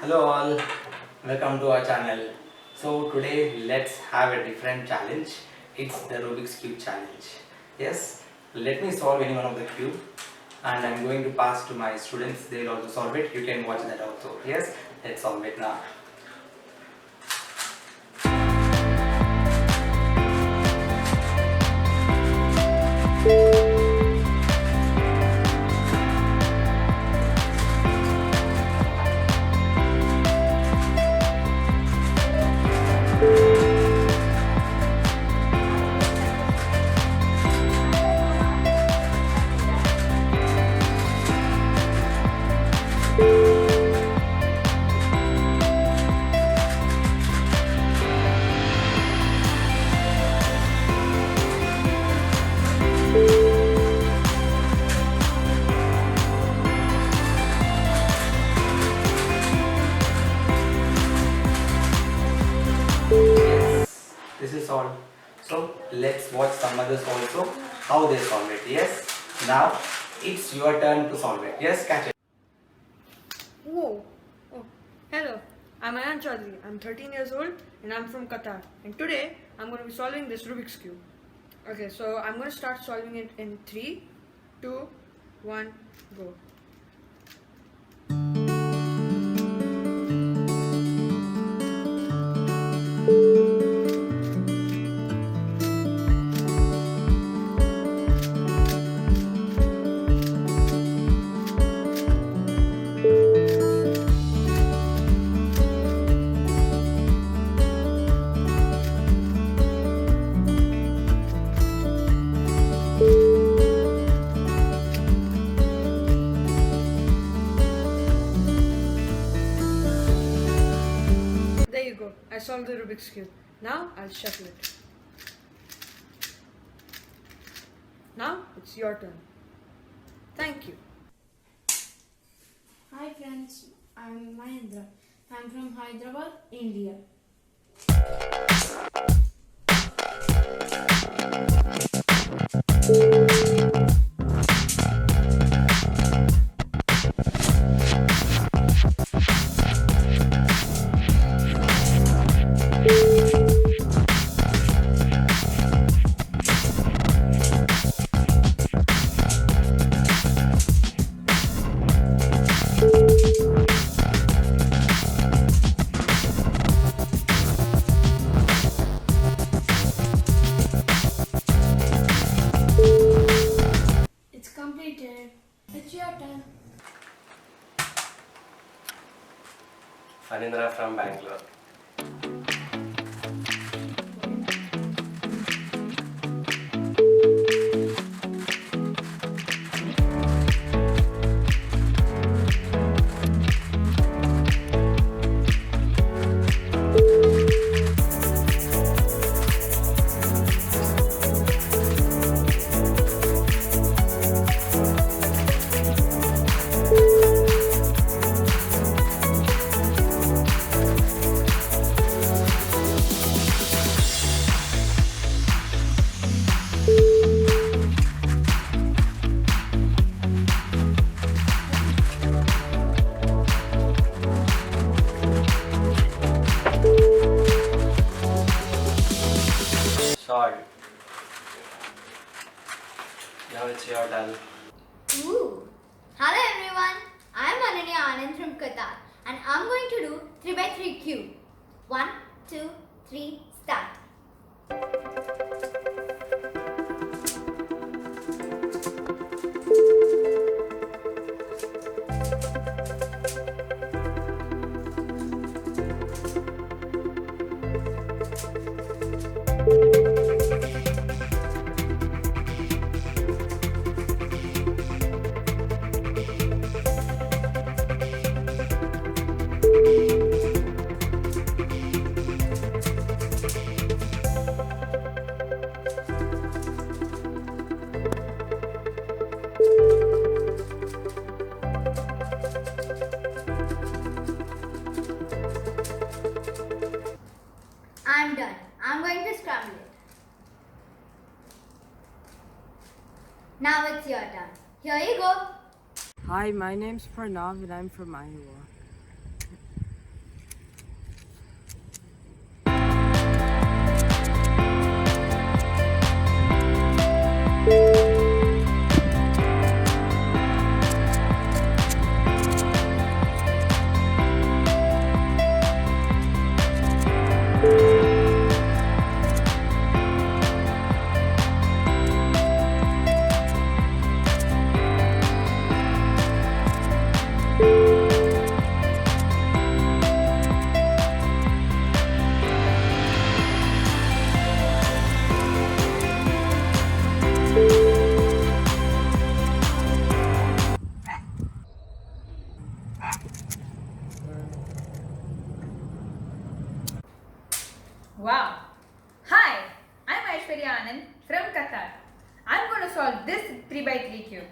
Hello all, welcome to our channel. So today let's have a different challenge. It's the Rubik's Cube challenge. Yes, let me solve any one of the cube and I'm going to pass to my students. They will also solve it. You can watch that also. Yes, let's solve it now. Yes, this is all. So let's watch some others also how they solve it. Yes, now it's your turn to solve it. Yes, catch it. Whoa. Oh, hello. I'm Ayan Chaudhary. I'm 13 years old and I'm from Qatar. And today I'm going to be solving this Rubik's Cube. Okay, so I'm going to start solving it in 3, 2, 1, go. There you go. I solved the Rubik's Cube. Now I'll shuffle it. Now it's your turn. Thank you. Hi friends, I'm Mahendra. I'm from Hyderabad, India. It's completed. It's your turn. Anindra from Bangalore. Solved. Now it's your turn. Ooh. Hello everyone, I am Ananya Anand from Qatar and I'm going to do 3x3 cube. 1, 2, 3, start. I'm done. I'm going to scramble it. Now it's your turn. Here you go. Hi, my name's Pranav and I'm from Iowa. Wow! Hi, I'm Aishwarya Anand from Qatar. I'm going to solve this 3x3 cube.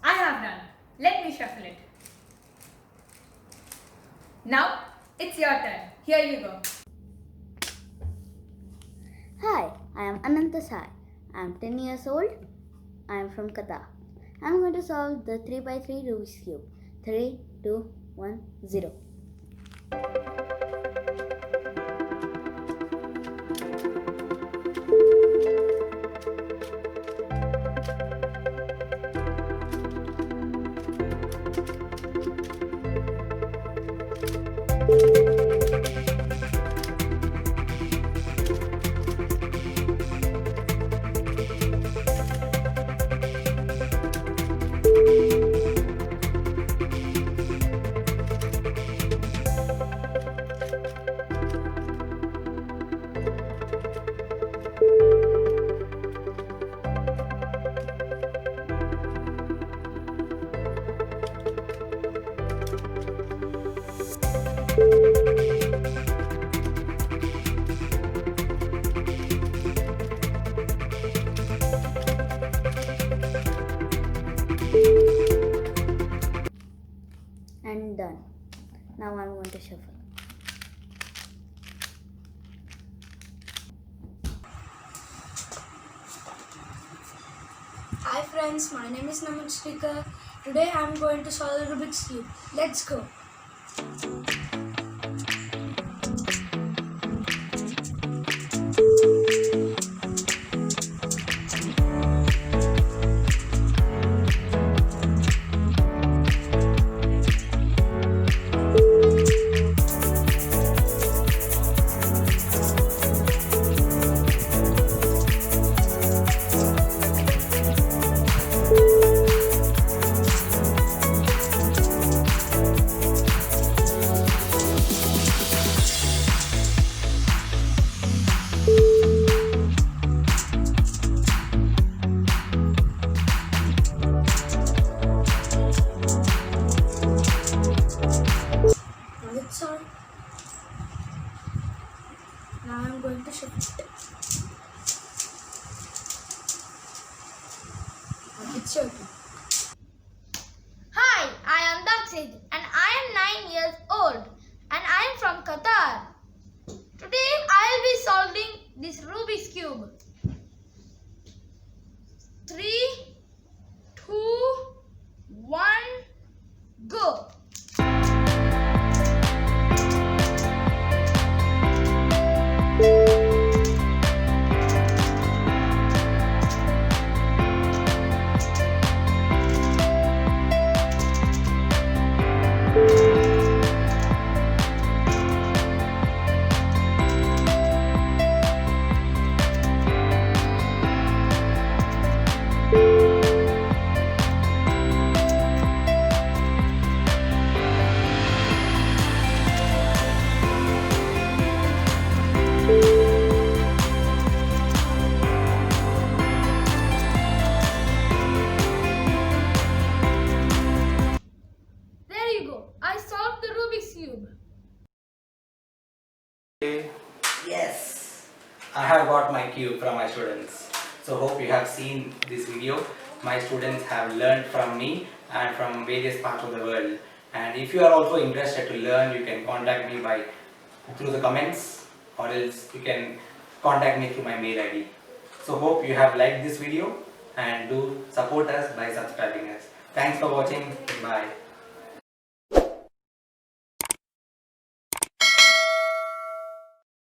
I have done. Let me shuffle it. Now it's your turn. Here you go. Hi, I am Ananta Sai. I am 10 years old. I am from Qatar. I am going to solve the 3x3 Rubik's Cube. 3, 2, 1, 0. And done. Now I'm going to shuffle. Hi friends, my name is Naman Srikar. Today I am going to solve the Rubik's Cube. Let's go. Now it's on. Now I'm going to shift it. Now it's your turn. Hi, I am Dakshid and I am 9 years old and I am from Qatar. Today I will be solving this Rubik's Cube. 3, 2, 1, go! There you go. I solved the Rubik's Cube. Yes, I have got my cube from my students. So hope you have seen this video. My students have learned from me and from various parts of the world. And if you are also interested to learn, you can contact me through the comments, or else you can contact me through my mail ID. So hope you have liked this video and do support us by subscribing us. Thanks for watching. Bye.